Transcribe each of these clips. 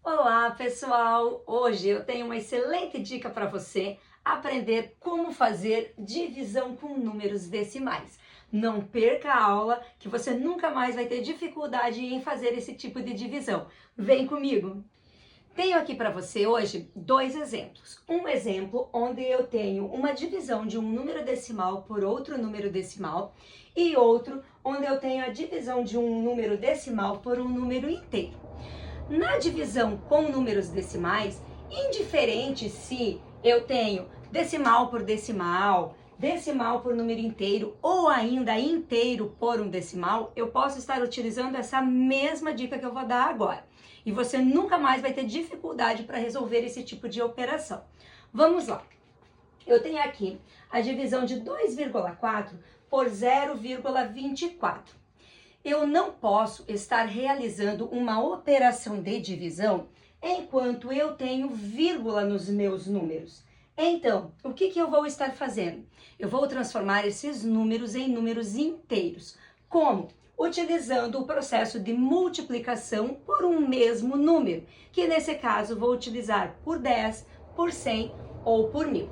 Olá, pessoal! Hoje eu tenho uma excelente dica para você aprender como fazer divisão com números decimais. Não perca a aula, que você nunca mais vai ter dificuldade em fazer esse tipo de divisão. Vem comigo! Tenho aqui para você hoje dois exemplos. Um exemplo onde eu tenho uma divisão de um número decimal por outro número decimal e outro onde eu tenho a divisão de um número decimal por um número inteiro. Na divisão com números decimais, indiferente se eu tenho decimal por decimal, decimal por número inteiro ou ainda inteiro por um decimal, eu posso estar utilizando essa mesma dica que eu vou dar agora. E você nunca mais vai ter dificuldade para resolver esse tipo de operação. Vamos lá. Eu tenho aqui a divisão de 2,4 por 0,24. Eu não posso estar realizando uma operação de divisão enquanto eu tenho vírgula nos meus números. Então, o que eu vou estar fazendo? Eu vou transformar esses números em números inteiros. Como? Utilizando o processo de multiplicação por um mesmo número, que nesse caso vou utilizar por 10, por 100 ou por 1000.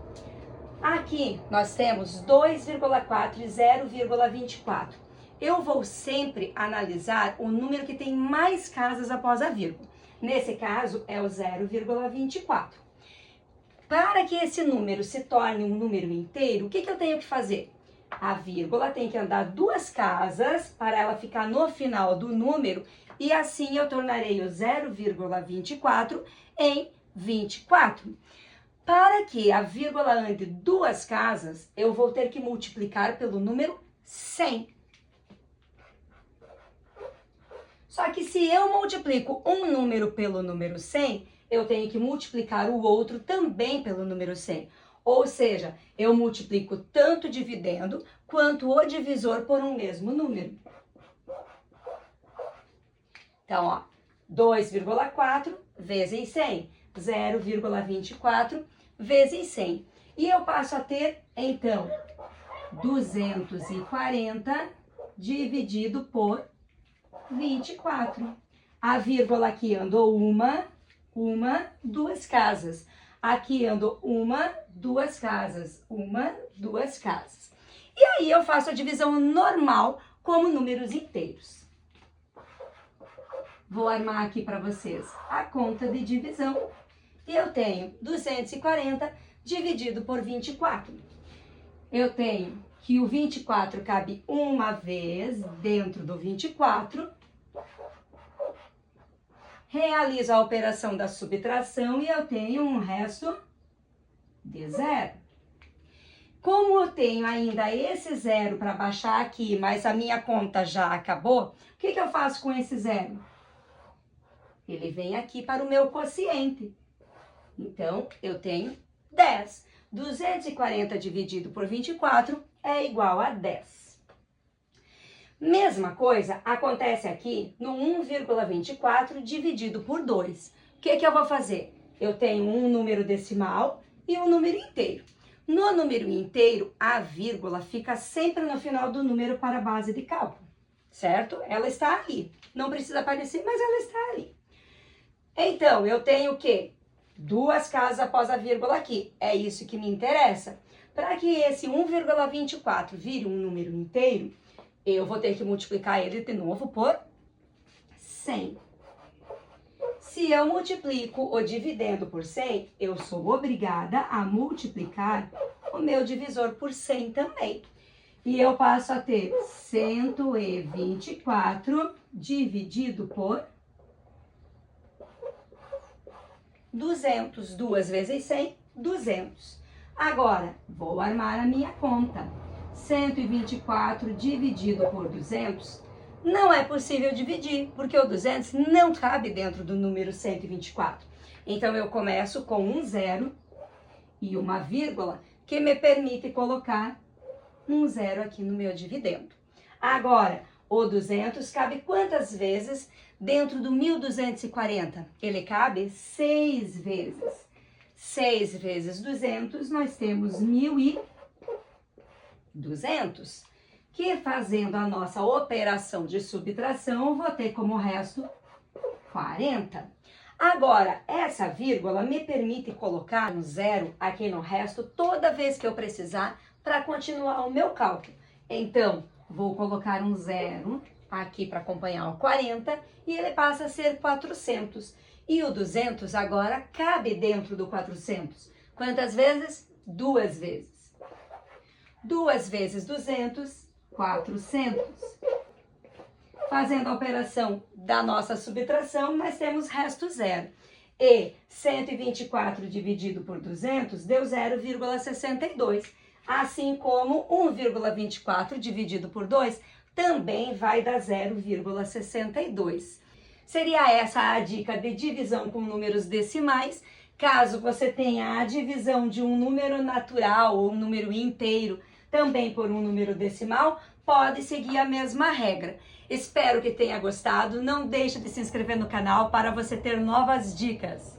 Aqui nós temos 2,4 e 0,24. Eu vou sempre analisar o número que tem mais casas após a vírgula. Nesse caso, é o 0,24. Para que esse número se torne um número inteiro, o que eu tenho que fazer? A vírgula tem que andar duas casas para ela ficar no final do número e assim eu tornarei o 0,24 em 24. Para que a vírgula ande duas casas, eu vou ter que multiplicar pelo número 100. Só que se eu multiplico um número pelo número 100, eu tenho que multiplicar o outro também pelo número 100. Ou seja, eu multiplico tanto o dividendo quanto o divisor por um mesmo número. Então, ó, 2,4 vezes 100, 0,24 vezes 100. E eu passo a ter, então, 240 dividido por 24. A vírgula aqui andou duas casas. Aqui andou duas casas, duas casas. E aí eu faço a divisão normal como números inteiros. Vou armar aqui para vocês a conta de divisão. E eu tenho 240 dividido por 24. Eu tenho que o 24 cabe uma vez dentro do 24. Realizo a operação da subtração e eu tenho um resto de zero. Como eu tenho ainda esse zero para baixar aqui, mas a minha conta já acabou, o que eu faço com esse zero? Ele vem aqui para o meu quociente. Então, eu tenho 10. 240 dividido por 24 é igual a 10. Mesma coisa acontece aqui no 1,24 dividido por 2. O que eu vou fazer? Eu tenho um número decimal e um número inteiro. No número inteiro, a vírgula fica sempre no final do número para a base de cálculo, certo? Ela está ali. Não precisa aparecer, mas ela está ali. Então, eu tenho o quê? Duas casas após a vírgula aqui. É isso que me interessa. Para que esse 1,24 vire um número inteiro, eu vou ter que multiplicar ele de novo por 100. Se eu multiplico o dividendo por 100, eu sou obrigada a multiplicar o meu divisor por 100 também. E eu passo a ter 124 dividido por 200. 2 vezes 100, 200. Agora, vou armar a minha conta. 124 dividido por 200, não é possível dividir, porque o 200 não cabe dentro do número 124. Então, eu começo com um zero e uma vírgula, que me permite colocar um zero aqui no meu dividendo. Agora, o 200 cabe quantas vezes dentro do 1.240? Ele cabe 6 vezes. 6 vezes 200, nós temos 1.200, que fazendo a nossa operação de subtração, eu vou ter como resto 40. Agora, essa vírgula me permite colocar um zero aqui no resto toda vez que eu precisar para continuar o meu cálculo. Então, vou colocar um zero aqui para acompanhar o 40 e ele passa a ser 400. E o 200 agora cabe dentro do 400. Quantas vezes? 2 vezes. 2 vezes 200, 400. Fazendo a operação da nossa subtração, nós temos resto zero. E 124 dividido por 200 deu 0,62. Assim como 1,24 dividido por 2 também vai dar 0,62. Seria essa a dica de divisão com números decimais. Caso você tenha a divisão de um número natural ou um número inteiro também por um número decimal, pode seguir a mesma regra. Espero que tenha gostado. Não deixe de se inscrever no canal para você ter novas dicas.